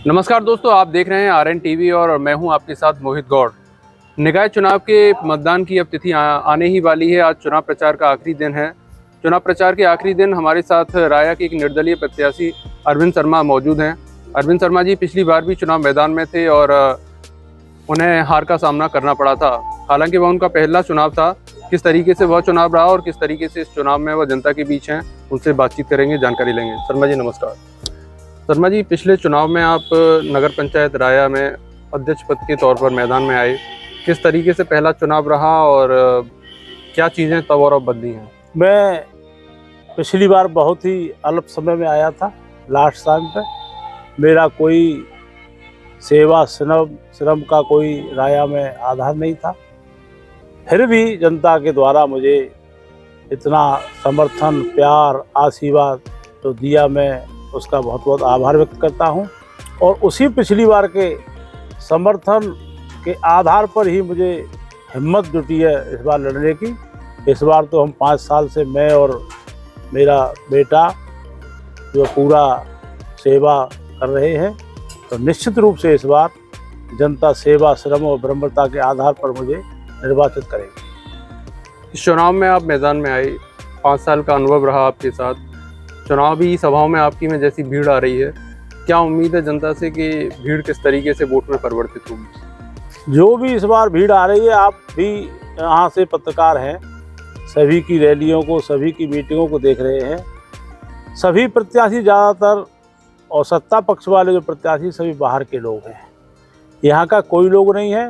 नमस्कार दोस्तों, आप देख रहे हैं RN TV और मैं हूं आपके साथ मोहित गौड़। निकाय चुनाव के मतदान की अब तिथि आने ही वाली है। आज चुनाव प्रचार का आखिरी दिन है। चुनाव प्रचार के आखिरी दिन हमारे साथ राया के एक निर्दलीय प्रत्याशी अरविंद शर्मा मौजूद हैं। अरविंद शर्मा जी पिछली बार भी चुनाव मैदान में थे और उन्हें हार का सामना करना पड़ा था। हालांकि वह उनका पहला चुनाव था। किस तरीके से वह चुनाव रहा और किस तरीके से इस चुनाव में वह जनता के बीच हैं, उनसे बातचीत करेंगे, जानकारी लेंगे। शर्मा जी नमस्कार। शर्मा जी, पिछले चुनाव में आप नगर पंचायत राया में अध्यक्ष पद के तौर पर मैदान में आए। किस तरीके से पहला चुनाव रहा और क्या चीज़ें तब और अब बदली हैं? मैं पिछली बार बहुत ही अल्प समय में आया था। लास्ट टाइम पे मेरा कोई सेवा श्रम का कोई राया में आधार नहीं था। फिर भी जनता के द्वारा मुझे इतना समर्थन, प्यार, आशीर्वाद तो दिया, मैं उसका बहुत बहुत आभार व्यक्त करता हूं। और उसी पिछली बार के समर्थन के आधार पर ही मुझे हिम्मत जुटी है इस बार लड़ने की। इस बार तो हम 5 साल से मैं और मेरा बेटा जो पूरा सेवा कर रहे हैं, तो निश्चित रूप से इस बार जनता सेवा, श्रम और ब्रह्मता के आधार पर मुझे निर्वाचित करेगी। इस चुनाव में आप मैदान में आए, 5 साल का अनुभव रहा आपके साथ। चुनावी सभाओं में आपकी में जैसी भीड़ आ रही है, क्या उम्मीद है जनता से कि भीड़ किस तरीके से वोट में परिवर्तित होगी? जो भी इस बार भीड़ आ रही है, आप भी यहाँ से पत्रकार हैं, सभी की रैलियों को, सभी की मीटिंगों को देख रहे हैं। सभी प्रत्याशी ज़्यादातर और सत्ता पक्ष वाले जो प्रत्याशी सभी बाहर के लोग हैं, यहाँ का कोई लोग नहीं है।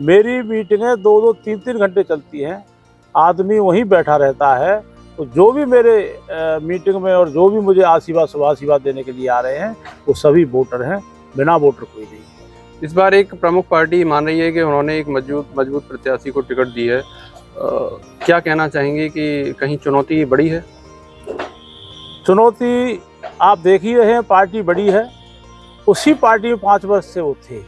मेरी मीटिंगें 2-2, 3-3 घंटे चलती हैं, आदमी वहीं बैठा रहता है। तो जो भी मेरे मीटिंग में और जो भी मुझे आशीर्वाद देने के लिए आ रहे हैं, वो सभी वोटर हैं, बिना वोटर कोई नहीं है। इस बार एक प्रमुख पार्टी मान रही है कि उन्होंने एक मजबूत प्रत्याशी को टिकट दी है। क्या कहना चाहेंगे कि कहीं चुनौती बड़ी है? चुनौती आप देख ही रहे हैं, पार्टी बड़ी है। उसी पार्टी में 5 वर्ष से वो थे,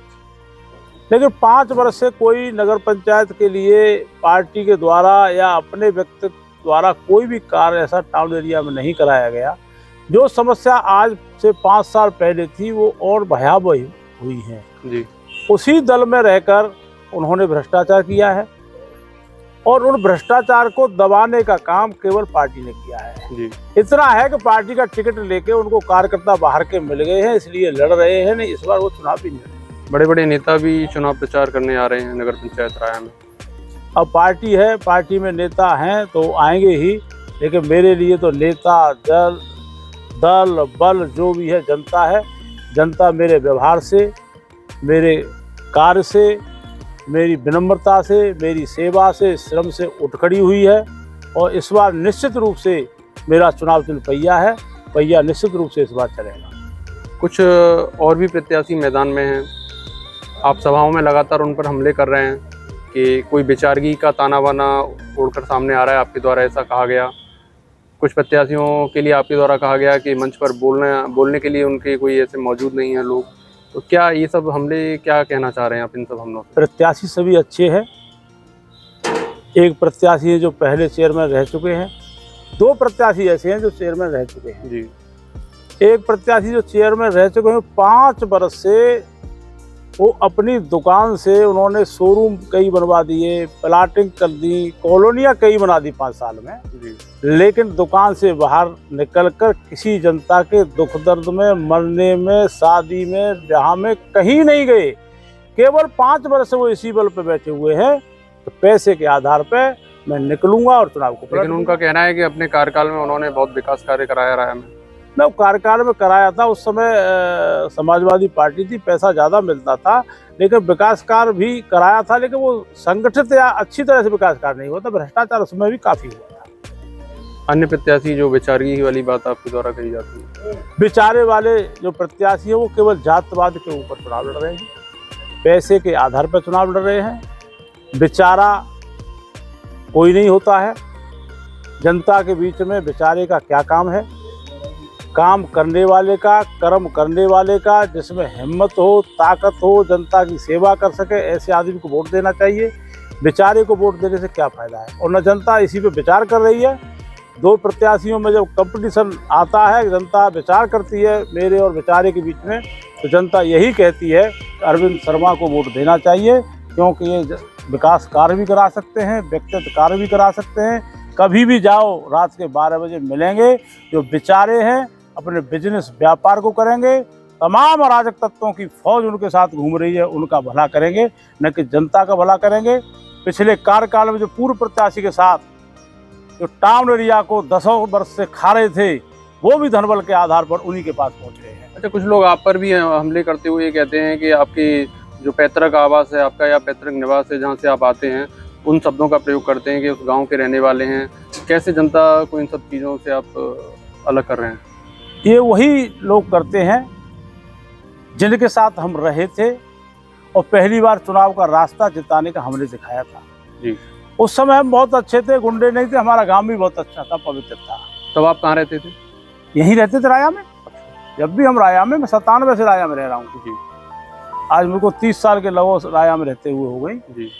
लेकिन 5 वर्ष से कोई नगर पंचायत के लिए पार्टी के द्वारा या अपने व्यक्तित्व द्वारा कोई भी कार्य ऐसा टाउन एरिया में नहीं कराया गया। जो समस्या आज से 5 साल पहले थी, वो और भयावह हुई है जी। उसी दल में रहकर उन्होंने भ्रष्टाचार किया है और उन भ्रष्टाचार को दबाने का काम केवल पार्टी ने किया है। जी। इतना है कि पार्टी का टिकट लेके उनको कार्यकर्ता बाहर के मिल गए हैं, इसलिए लड़ रहे हैं, नहीं इस बार वो चुनाव भी नहीं लड़े। बड़े बड़े नेता भी चुनाव प्रचार करने आ रहे हैं नगर पंचायत राया में। अब पार्टी है, पार्टी में नेता हैं तो आएंगे ही, लेकिन मेरे लिए तो नेता, दल बल जो भी है जनता है। जनता मेरे व्यवहार से, मेरे कार्य से, मेरी विनम्रता से, मेरी सेवा से, श्रम से उठ खड़ी हुई है। और इस बार निश्चित रूप से मेरा चुनाव चिन्ह पहिया है। पहिया निश्चित रूप से इस बार चलेगा। कुछ और भी प्रत्याशी मैदान में हैं, आप सभाओं में लगातार उन पर हमले कर रहे हैं कि कोई बेचारगी का ताना बाना उड़कर सामने आ रहा है आपके द्वारा, ऐसा कहा गया। कुछ प्रत्याशियों के लिए आपके द्वारा कहा गया कि मंच पर बोलने के लिए उनके कोई ऐसे मौजूद नहीं है लोग। तो क्या ये सब हमले, क्या कहना चाह रहे हैं आप इन सब हमलों से? प्रत्याशी सभी अच्छे हैं। एक प्रत्याशी है जो पहले चेयरमैन रह चुके हैं, 2 प्रत्याशी ऐसे हैं जो चेयरमैन रह चुके हैं जी। एक प्रत्याशी जो चेयरमैन रह चुके हैं, 5 वर्ष से वो अपनी दुकान से उन्होंने शोरूम कई बनवा दिए, प्लाटिंग कर दी, कॉलोनियाँ कई बना दी 5 साल में जी। लेकिन दुकान से बाहर निकलकर किसी जनता के दुख दर्द में, मरने में, शादी में, ब्याह में कहीं नहीं गए। केवल 5 वर्ष से वो इसी बल पे बैठे हुए हैं। तो पैसे के आधार पे मैं निकलूंगा और चुनाव को। लेकिन उनका कहना है कि अपने कार्यकाल में उन्होंने बहुत विकास कार्य कराया राया में। मैं कार्यकाल में कराया था, उस समय समाजवादी पार्टी थी, पैसा ज़्यादा मिलता था, लेकिन विकास कार्य भी कराया था, लेकिन वो संगठित या अच्छी तरह से विकास कार्य नहीं हुआ था। भ्रष्टाचार उसमें भी काफ़ी हुआ था। अन्य प्रत्याशी जो बेचारगी वाली बात आपके द्वारा कही जाती है, बेचारे वाले जो प्रत्याशी हैं वो केवल जातवाद के ऊपर चुनाव लड़ रहे हैं, पैसे के आधार पर चुनाव लड़ रहे हैं। बेचारा कोई नहीं होता है। जनता के बीच में बेचारे का क्या काम है? काम करने वाले का, कर्म करने वाले का, जिसमें हिम्मत हो, ताकत हो, जनता की सेवा कर सके, ऐसे आदमी को वोट देना चाहिए। बेचारे को वोट देने से क्या फ़ायदा है? और न जनता इसी पे विचार कर रही है। दो प्रत्याशियों में जब कंपटीशन आता है, जनता विचार करती है मेरे और बेचारे के बीच में, तो जनता यही कहती है कि अरविंद शर्मा को वोट देना चाहिए, क्योंकि ये विकास कार्य भी करा सकते हैं, व्यक्तिगत कार्य भी करा सकते हैं। कभी भी जाओ रात के 12 बजे मिलेंगे, जो बेचारे हैं अपने बिजनेस व्यापार को करेंगे, तमाम अराजक तत्वों की फौज उनके साथ घूम रही है, उनका भला करेंगे, न कि जनता का भला करेंगे। पिछले कार्यकाल में जो पूर्व प्रत्याशी के साथ जो टाउन एरिया को 10 वर्ष से खा रहे थे, वो भी धनबल के आधार पर उन्हीं के पास पहुंच गए हैं। अच्छा, कुछ लोग आप पर भी हमले करते हुए कहते हैं कि आपकी जो पैतृक आवास है आपका या पैतृक निवास है जहाँ से आप आते हैं, उन शब्दों का प्रयोग करते हैं कि उस गांव के रहने वाले हैं। कैसे जनता को इन सब चीज़ों से आप अलग कर रहे हैं? ये वही लोग करते हैं जिनके साथ हम रहे थे और पहली बार चुनाव का रास्ता जिताने का हमने दिखाया था जी। उस समय हम बहुत अच्छे थे, गुंडे नहीं थे, हमारा गांव भी बहुत अच्छा था, पवित्र था। तब आप कहाँ रहते थे? यहीं रहते थे राया में। जब भी हम राया में, मैं 97 से राया में रह रहा हूँ जी। आज मेरे को 30 साल के लगभग राया में रहते हुए हो गई जी।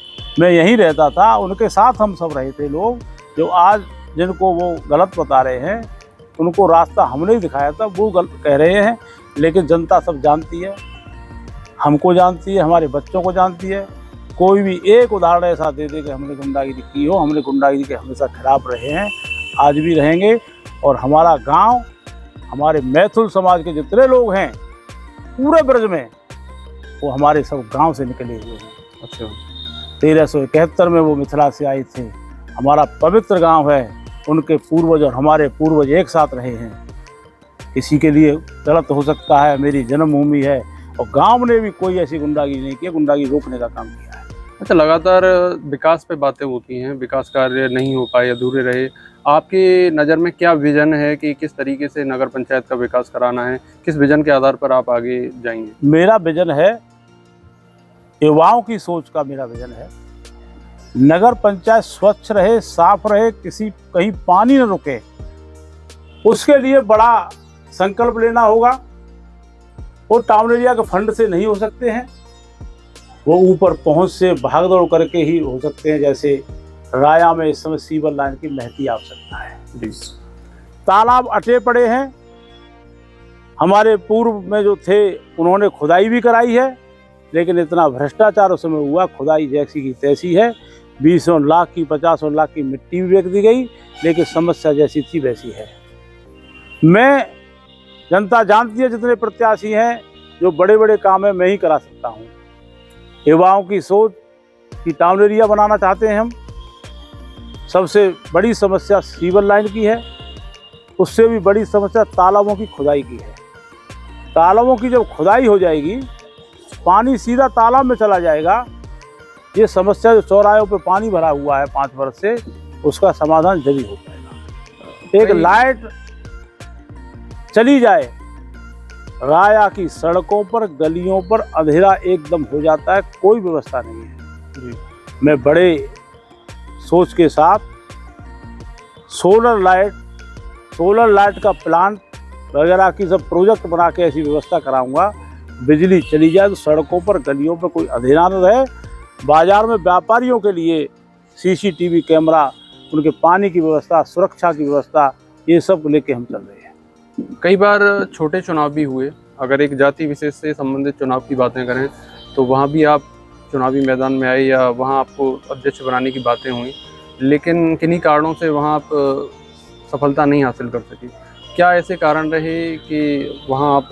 मैं यहीं रहता था, उनके साथ हम सब रहे थे। लोग जो आज जिनको वो गलत बता रहे हैं, उनको रास्ता हमने ही दिखाया था, वो गलत कह रहे हैं। लेकिन जनता सब जानती है, हमको जानती है, हमारे बच्चों को जानती है। कोई भी एक उदाहरण ऐसा दे दे कि हमने गुंडागिरी की हो, हमने गुंडागिरी के हमेशा खिलाफ रहे हैं, आज भी रहेंगे। और हमारा गांव, हमारे मैथिल समाज के जितने लोग हैं पूरे ब्रज में, वो हमारे सब गांव से निकले हुए हैं। अच्छा। 1371 में वो मिथिला से आए थे। हमारा पवित्र गांव है, उनके पूर्वज और हमारे पूर्वज एक साथ रहे हैं। किसी के लिए गलत हो सकता है, मेरी जन्मभूमि है और गांव ने भी कोई ऐसी गुंडागिरी नहीं की, गुंडागिरी रोकने का काम किया है। अच्छा, लगातार विकास पे बातें होती हैं, विकास कार्य नहीं हो पाए, अधूरे रहे। आपकी नज़र में क्या विजन है कि किस तरीके से नगर पंचायत का विकास कराना है? किस विजन के आधार पर आप आगे जाएंगे? मेरा विजन है, युवाओं की सोच का मेरा विजन है, नगर पंचायत स्वच्छ रहे, साफ रहे, कहीं पानी न रुके। उसके लिए बड़ा संकल्प लेना होगा। वो टाउन एरिया के फंड से नहीं हो सकते हैं, वो ऊपर पहुंच से भागदौड़ करके ही हो सकते हैं। जैसे राया में इस समय सीवर लाइन की महती आवश्यकता है जी। तालाब अटे पड़े हैं, हमारे पूर्व में जो थे उन्होंने खुदाई भी कराई है, लेकिन इतना भ्रष्टाचार उस समय हुआ, खुदाई जैसी की तैसी है। 20 लाख की 50 लाख की मिट्टी भी बेच दी गई, लेकिन समस्या जैसी थी वैसी है। मैं, जनता जानती है जितने प्रत्याशी हैं, जो बड़े बड़े काम है मैं ही करा सकता हूँ। युवाओं की सोच कि टाउन एरिया बनाना चाहते हैं हम। सबसे बड़ी समस्या सीवर लाइन की है, उससे भी बड़ी समस्या तालाबों की खुदाई की है। तालाबों की जब खुदाई हो जाएगी, पानी सीधा तालाब में चला जाएगा। ये समस्या जो चौराहों पे पानी भरा हुआ है 5 वर्ष से, उसका समाधान जल्दी हो पाएगा। एक लाइट चली जाए, राया की सड़कों पर, गलियों पर अंधेरा एकदम हो जाता है, कोई व्यवस्था नहीं है। मैं बड़े सोच के साथ सोलर लाइट का प्लांट वगैरह की सब प्रोजेक्ट बना के ऐसी व्यवस्था कराऊंगा। बिजली चली जाए तो सड़कों पर, गलियों पर कोई अंधेरा न रहे। बाजार में व्यापारियों के लिए CCTV कैमरा, उनके पानी की व्यवस्था, सुरक्षा की व्यवस्था, ये सब लेके हम चल रहे हैं। कई बार छोटे चुनाव भी हुए। अगर एक जाति विशेष से संबंधित चुनाव की बातें करें तो वहाँ भी आप चुनावी मैदान में आए या वहाँ आपको अध्यक्ष बनाने की बातें हुई, लेकिन किन्हीं कारणों से वहाँ आप सफलता नहीं हासिल कर सके। क्या ऐसे कारण रहे कि वहाँ आप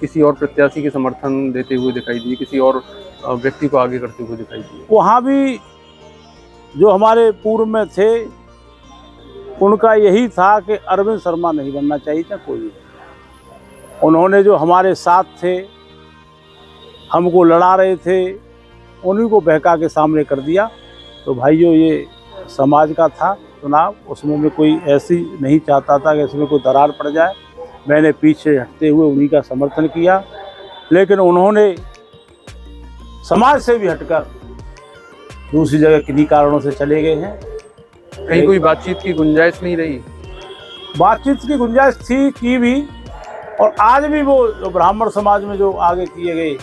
किसी और प्रत्याशी के समर्थन देते हुए दिखाई दिए, किसी और व्यक्ति को आगे करते हुए दिखाई दिए? वहाँ भी जो हमारे पूर्व में थे, उनका यही था कि अरविंद शर्मा नहीं बनना चाहिए था कोई भी। उन्होंने जो हमारे साथ थे, हमको लड़ा रहे थे, उन्हीं को बहका के सामने कर दिया। तो भाइयों, ये समाज का था चुनाव, उसमें मैं कोई ऐसी नहीं चाहता था कि इसमें कोई दरार पड़ जाए। मैंने पीछे हटते हुए उन्हीं का समर्थन किया, लेकिन उन्होंने समाज से भी हटकर दूसरी जगह किन्हीं कारणों से चले गए हैं। कहीं कोई बातचीत की गुंजाइश नहीं रही? बातचीत की गुंजाइश थी, की भी, और आज भी वो जो ब्राह्मण समाज में जो आगे किए गए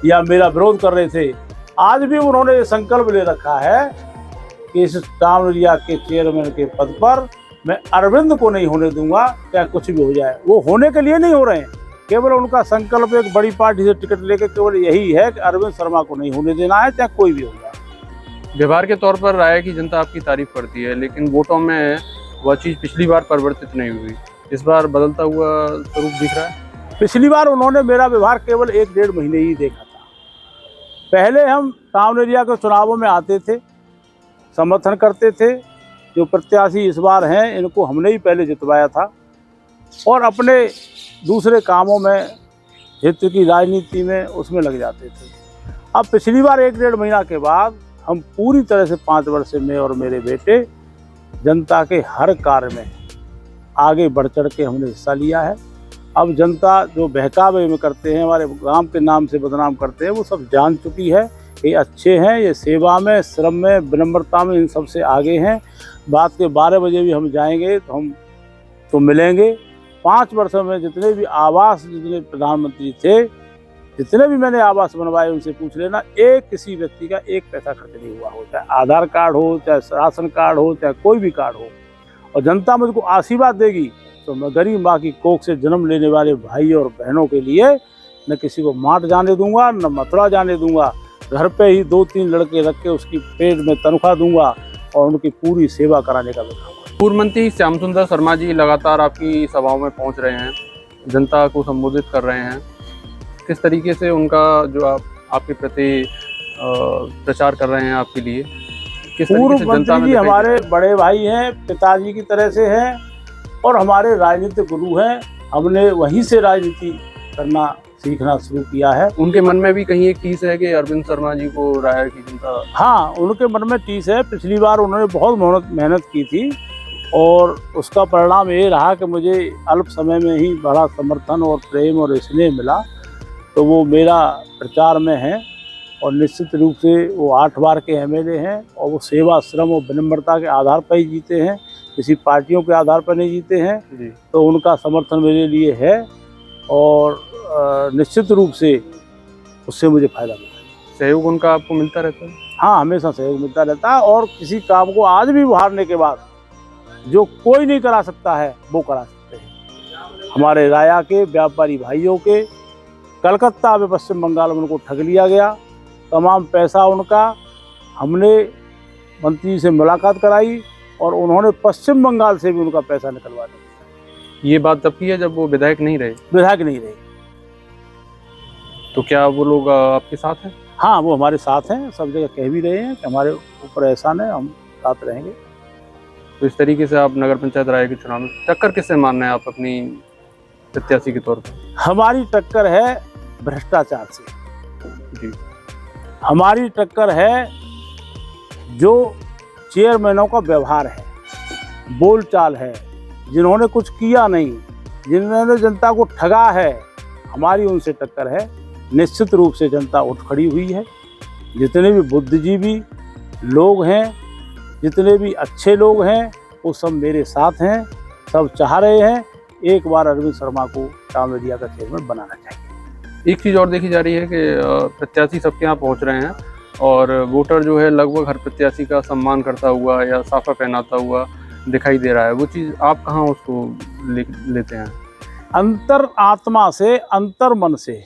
या मेरा विरोध कर रहे थे, आज भी उन्होंने ये संकल्प ले रखा है कि इस टाउन एरिया के चेयरमैन के पद पर मैं अरविंद को नहीं होने दूंगा, चाहे कुछ भी हो जाए। वो होने के लिए नहीं हो रहे हैं, केवल उनका संकल्प एक बड़ी पार्टी से टिकट लेके केवल यही है कि अरविंद शर्मा को नहीं होने देना है, चाहे कोई भी हो जाए। व्यवहार के तौर पर राय की जनता आपकी तारीफ करती है, लेकिन वोटों में वह चीज़ पिछली बार परिवर्तित नहीं हुई। इस बार बदलता हुआ स्वरूप दिख रहा है। पिछली बार उन्होंने मेरा व्यवहार केवल 1-1.5 महीने ही देखा था। पहले हम टाउन एरिया के चुनावों में आते थे, समर्थन करते थे। जो प्रत्याशी इस बार हैं इनको हमने ही पहले जितवाया था, और अपने दूसरे कामों में, हित की राजनीति में, उसमें लग जाते थे। अब पिछली बार 1-1.5 महीना के बाद हम पूरी तरह से 5 वर्ष से मैं और मेरे बेटे जनता के हर कार्य में आगे बढ़ चढ़ के हमने हिस्सा लिया है। अब जनता जो बहकावे में करते हैं, हमारे गांव के नाम से बदनाम करते हैं, वो सब जान चुकी है। ये अच्छे हैं, ये सेवा में, श्रम में, विनम्रता में, इन सब से आगे हैं। बात के 12 बजे भी हम जाएंगे तो हम तो मिलेंगे। 5 वर्षों में जितने भी आवास, जितने प्रधानमंत्री थे, जितने भी मैंने आवास बनवाए, उनसे पूछ लेना, एक किसी व्यक्ति का 1 पैसा खर्च नहीं हुआ हो, चाहे आधार कार्ड हो, चाहे राशन कार्ड हो, चाहे कोई भी कार्ड हो। और जनता मुझको आशीर्वाद देगी तो मैं गरीब माँ की कोख से जन्म लेने वाले भाई और बहनों के लिए न किसी को माट जाने दूंगा, न मथुरा जाने दूंगा। घर पे ही 2-3 लड़के रख के उसकी पेट में तनख्वाह दूंगा और उनकी पूरी सेवा कराने का दिखाऊंगा। पूर्व मंत्री श्याम सुंदर शर्मा जी लगातार आपकी सभाओं में पहुंच रहे हैं, जनता को संबोधित कर रहे हैं। किस तरीके से उनका जो आपके प्रति प्रचार कर रहे हैं आपके लिए, किस तरीके पूर्व से जनता मंत्री में जी दिखाई हमारे बड़े भाई हैं, पिताजी की तरह से हैं, और हमारे राजनीतिक गुरु हैं। हमने वहीं से राजनीति करना सीखना शुरू किया है। उनके मन में भी कहीं एक टीस है कि अरविंद शर्मा जी को राय की जनता। हाँ, उनके मन में टीस है। पिछली बार उन्होंने बहुत मेहनत की थी, और उसका परिणाम ये रहा कि मुझे अल्प समय में ही बड़ा समर्थन और प्रेम और स्नेह मिला। तो वो मेरा प्रचार में है, और निश्चित रूप से वो 8 बार के MLA हैं, और वो सेवा, श्रम और विनम्रता के आधार पर ही जीते हैं, किसी पार्टियों के आधार पर नहीं जीते हैं जी। तो उनका समर्थन मेरे लिए है, और निश्चित रूप से उससे मुझे फायदा मिलता है। सहयोग उनका आपको मिलता रहता है? हाँ, हमेशा सहयोग मिलता रहता है, और किसी काम को आज भी उभारने के बाद जो कोई नहीं करा सकता है वो करा सकते हैं। हमारे राया के व्यापारी भाइयों के कलकत्ता में, पश्चिम बंगाल में उनको ठग लिया गया, तमाम पैसा उनका, हमने मंत्री से मुलाकात कराई और उन्होंने पश्चिम बंगाल से भी उनका पैसा निकलवा दिया। ये बात तब की है जब वो विधायक नहीं रहे? विधायक नहीं रहे। तो क्या वो लोग आपके साथ हैं? हाँ, वो हमारे साथ हैं, सब जगह कह भी रहे हैं कि हमारे ऊपर एहसान है, हम साथ रहेंगे। तो इस तरीके से आप नगर पंचायत राय के चुनाव में टक्कर किससे मान रहे हैं आप अपनी प्रत्याशी के तौर पर? हमारी टक्कर है भ्रष्टाचार से। जी। हमारी टक्कर है जो चेयरमैनों का व्यवहार है, बोलचाल है, जिन्होंने कुछ किया नहीं, जिन्होंने जनता को ठगा है, हमारी उनसे टक्कर है। निश्चित रूप से जनता उठ खड़ी हुई है। जितने भी बुद्धिजीवी लोग हैं, जितने भी अच्छे लोग हैं, वो सब मेरे साथ हैं। सब चाह रहे हैं एक बार अरविंद शर्मा को टाउन एरिया का चेयरमैन बनाना चाहिए। एक चीज़ और देखी जा रही है कि प्रत्याशी सबके यहाँ पहुँच रहे हैं, और वोटर जो है लगभग हर प्रत्याशी का सम्मान करता हुआ या साफा पहनाता हुआ दिखाई दे रहा है। वो चीज़ आप कहाँ उसको लेते हैं? अंतर आत्मा से, अंतर मन से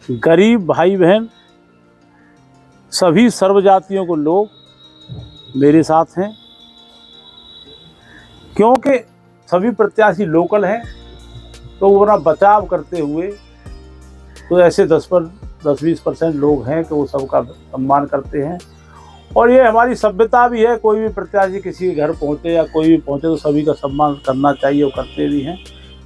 गरीब भाई बहन, सभी सर्व जातियों को लोग मेरे साथ हैं, क्योंकि सभी प्रत्याशी लोकल हैं। तो वो अपना बचाव करते हुए, तो ऐसे 10-20% लोग हैं कि वो सबका सम्मान करते हैं। और ये हमारी सभ्यता भी है, कोई भी प्रत्याशी किसी के घर पहुँचे या कोई भी पहुँचे तो सभी का सम्मान करना चाहिए, और करते भी हैं।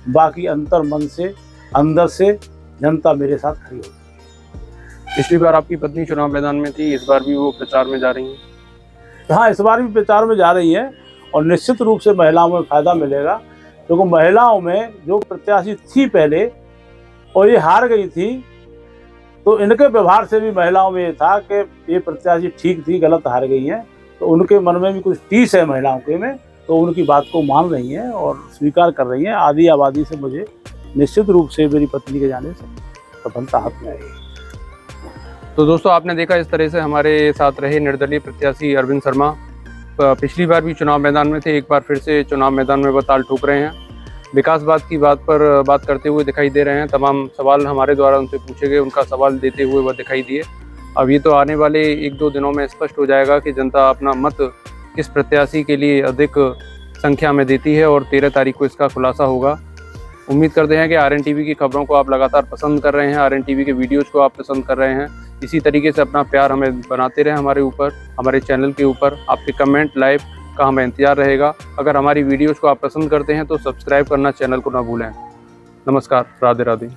बाकी अंतर मन से, अंदर से जनता मेरे साथ खड़ी होती है। पिछली बार आपकी पत्नी चुनाव मैदान में थी, इस बार भी वो प्रचार में जा रही हैं? हाँ, इस बार भी प्रचार में जा रही हैं, और निश्चित रूप से महिलाओं में फ़ायदा मिलेगा, क्योंकि महिलाओं में जो प्रत्याशी थी पहले और ये हार गई थी, तो इनके व्यवहार से भी महिलाओं में ये था कि ये प्रत्याशी ठीक थी, गलत हार गई हैं। तो उनके मन में भी कुछ टीस है महिलाओं के में, तो उनकी बात को मान रही हैं और स्वीकार कर रही हैं। आधी आबादी से मुझे निश्चित रूप से मेरी पत्नी के जाने से सफलता हाथ में आएगी। तो दोस्तों, आपने देखा इस तरह से हमारे साथ रहे निर्दलीय प्रत्याशी अरविंद शर्मा। पिछली बार भी चुनाव मैदान में थे, एक बार फिर से चुनाव मैदान में बताल ठोक रहे हैं। विकासवाद की बात पर बात करते हुए दिखाई दे रहे हैं। तमाम सवाल हमारे द्वारा उनसे पूछे गए, उनका सवाल देते हुए वह दिखाई दिए। अब ये तो आने वाले 1-2 दिनों में स्पष्ट हो जाएगा कि जनता अपना मत किस प्रत्याशी के लिए अधिक संख्या में देती है और 13 तारीख को इसका खुलासा होगा। उम्मीद करते हैं कि RNTV की खबरों को आप लगातार पसंद कर रहे हैं, RNTV के वीडियोज़ को आप पसंद कर रहे हैं। इसी तरीके से अपना प्यार हमें बनाते रहें हमारे ऊपर, हमारे चैनल के ऊपर। आपके कमेंट लाइव का हमें इंतजार रहेगा। अगर हमारी वीडियोज़ को आप पसंद करते हैं तो सब्सक्राइब करना चैनल को ना भूलें। नमस्कार, राधे राधे।